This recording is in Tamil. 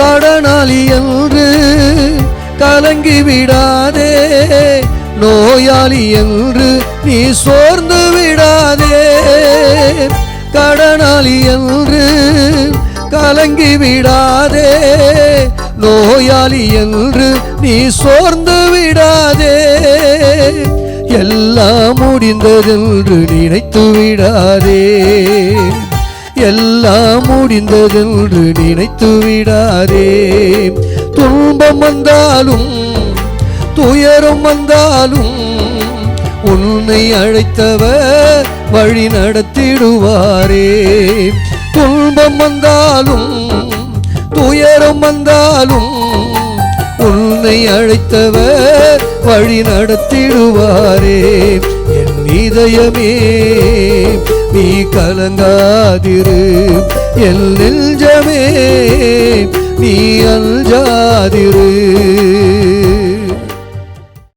கடனாளி என்று கலங்கி விடாதே, நோயாளி என்று நீ சோர்ந்து விடாதே. கடனாளி என்று கலங்கி விடாதே, நோயாளி என்று நீ சோர்ந்து விடாதே. எல்லாம் முடிந்ததென்று நினைத்து விடாதே, எல்லாம் முடிந்ததென்று நினைத்து விடாதே. துன்பம் வந்தாலும் துயரம் வந்தாலும் உன்னை அழைத்தவர் வழி நடத்திடுவாரே. துன்பம் வந்தாலும் துயரம் வந்தாலும் உன்னை அழைத்தவர் வழி நடத்திடுவாரே. என் இதயமே நீ கலங்காதிரு, என் நெஞ்சமே